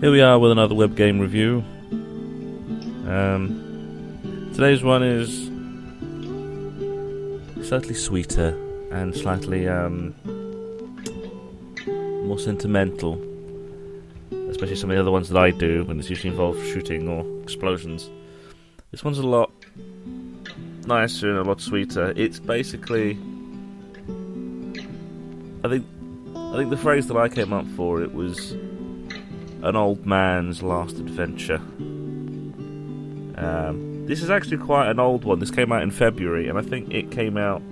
Here we are with another web game review. Today's one is slightly sweeter and slightly more sentimental, especially some of the other ones that I do when it's usually involved shooting or explosions. This one's a lot nicer and a lot sweeter. It's basically, I think the phrase that I came up for it was an old man's last adventure. This is actually quite an old one. This came out in February, and I think it came out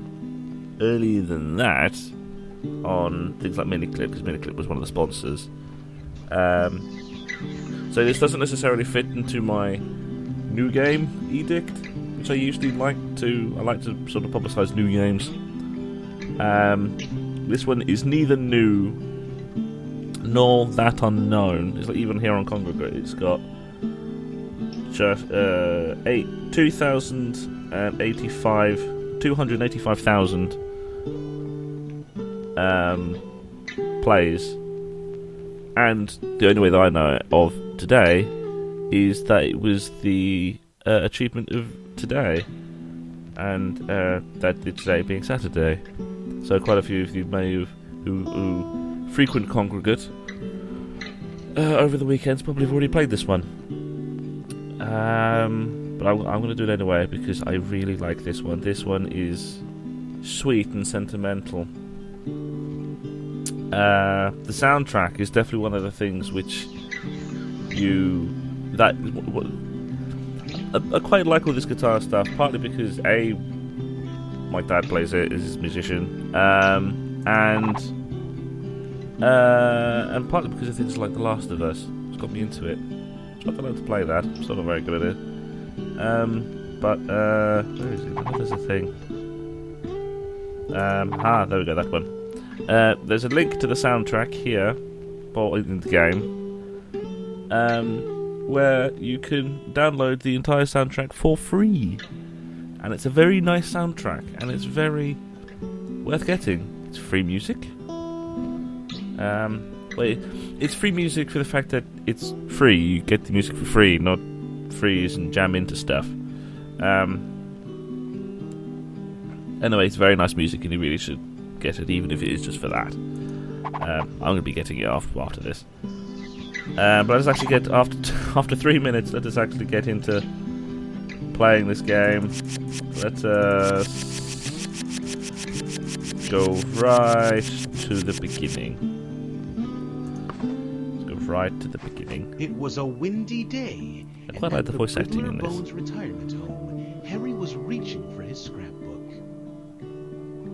earlier than that on things like Miniclip, because Miniclip was one of the sponsors. So this doesn't necessarily fit into my new game edict, which I usually like to sort of publicise new games. This one is neither new nor that unknown. It's like even here on Congregate, it's got just 285,000 plays, and the only way that I know of today is that it was the achievement of today, and that today being Saturday. So quite a few of you may have who frequent Congregate over the weekends probably have already played this one. But I'm going to do it anyway because I really like this one. This one is sweet and sentimental. The soundtrack is definitely one of the things which I quite like all this guitar stuff, partly because my dad plays it as a musician, and partly because of things like The Last of Us. It's got me into it. So I've learned to play that. I'm still not very good at it. But where is it? There's a thing. There we go, that one. There's a link to the soundtrack here, in the game, where you can download the entire soundtrack for free. And it's a very nice soundtrack, and it's very worth getting. It's free music. It's free music for the fact that it's free. You get the music for free, not freeze and jam into stuff. Anyway, it's very nice music, and you really should get it, even if it is just for that. I'm going to be getting it after this. But let's actually get after 3 minutes. Let us actually get into playing this game. Let us go right to the beginning. Right to the beginning. It was a windy day. I quite like the voice acting in this. Bones retirement home, Harry was reaching for his scrapbook.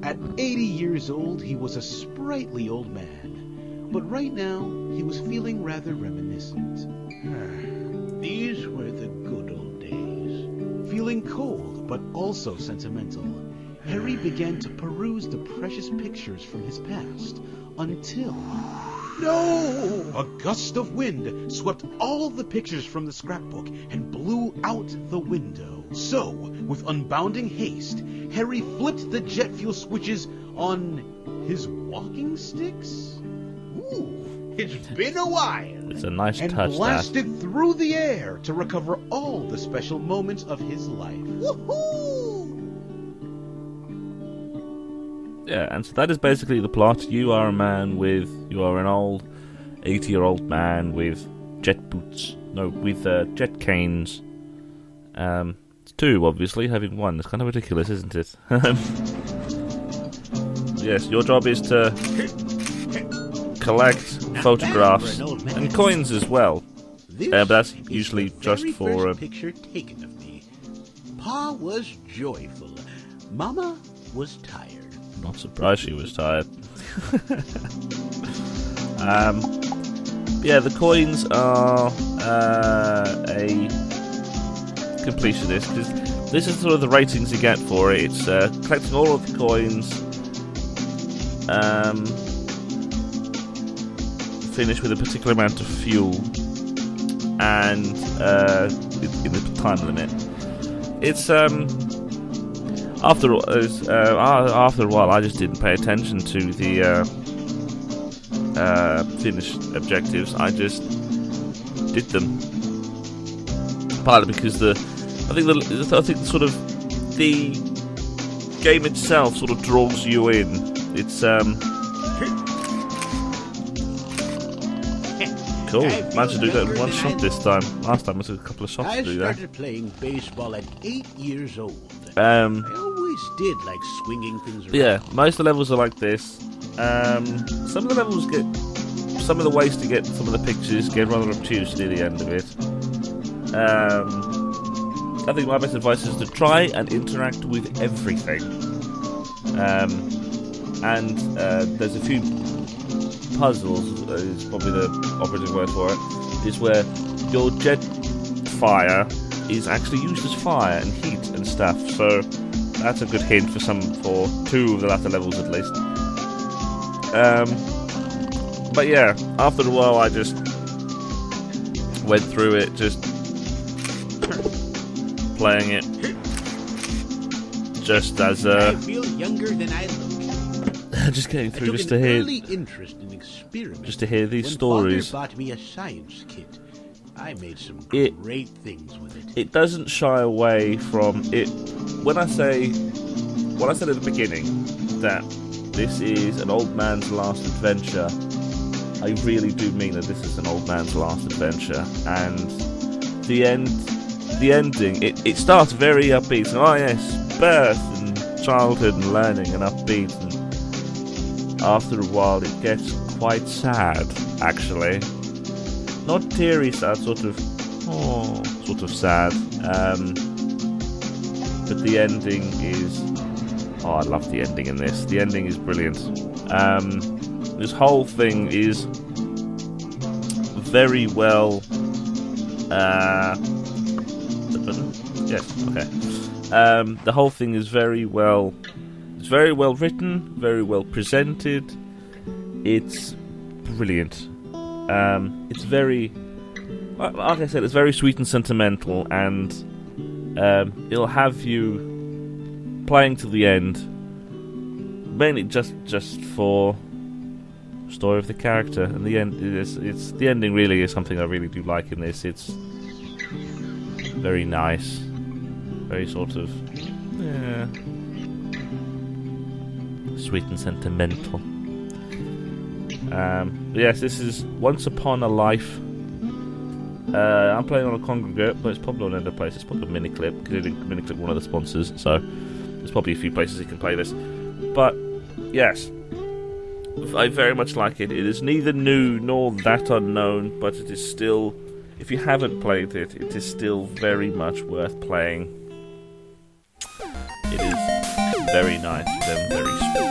At 80 years old, he was a sprightly old man, but right now he was feeling rather reminiscent. These were the good old days. Feeling cold, but also sentimental, Harry began to peruse the precious pictures from his past until... No! A gust of wind swept all the pictures from the scrapbook and blew out the window. So, with unbounding haste, Harry flipped the jet fuel switches on his walking sticks. Ooh, it's been a while. It's a nice and touch, blasted through the air to recover all the special moments of his life. Woohoo! Yeah, and so that is basically the plot. You are an old 80-year-old man with jet canes. It's two, obviously, having one. It's kind of ridiculous, isn't it? Yes, your job is to collect photographs and coins as well. But that's usually just for a picture taken of me. Pa was joyful. Mama was tired. Not surprised she was tired. Yeah, the coins are a completionist, because this is sort of the ratings you get for it. It's collecting all of the coins, finish with a particular amount of fuel, and in the time limit. It's after a while, I just didn't pay attention to the finished objectives. I just did them. Partly because I think sort of the game itself sort of draws you in. It's cool. Managed to do that in one shot this time. Last time it took a couple of shots to do that. I started playing baseball at 8 years old. I Um, always did like swinging things around. yeah, most of the levels are like this. Some of the levels some of the ways to get some of the pictures get rather obtuse near the end of it. I think my best advice is to try and interact with everything. And there's a few puzzles, is probably the operative word for it, is where your jet fire is actually used as fire and heat and stuff. So that's a good hint for two of the latter levels at least. But yeah, after a while I just went through it, just playing it just as I feel younger than I look. just getting through I took just an to hear early interest in experiments. just to hear these when stories. Father bought me a science kit. I made some It- great things with it. It doesn't shy away from it. When I said at the beginning that this is an old man's last adventure, I really do mean that this is an old man's last adventure. And the ending, it starts very upbeat. And, oh yes, birth and childhood and learning and upbeat. And after a while, it gets quite sad, actually. Not teary sad, sort of sad. But the ending is... Oh, I love the ending in this. The ending is brilliant. This whole thing is very well... yes, okay. The whole thing is very well... It's very well written, very well presented. It's brilliant. It's very... Like I said, it's very sweet and sentimental, and it'll have you playing to the end, mainly just for story of the character. And the end it's the ending really is something I really do like in this. It's very nice, very sort of sweet and sentimental. Yes, this is Once Upon a Life. I'm playing on a congregate, but it's probably on another place. It's probably a Miniclip, because Miniclip one of the sponsors, so there's probably a few places you can play this. But yes, I very much like it. It is neither new nor that unknown, but it is still, if you haven't played it, it is still very much worth playing. It is very nice and very sweet.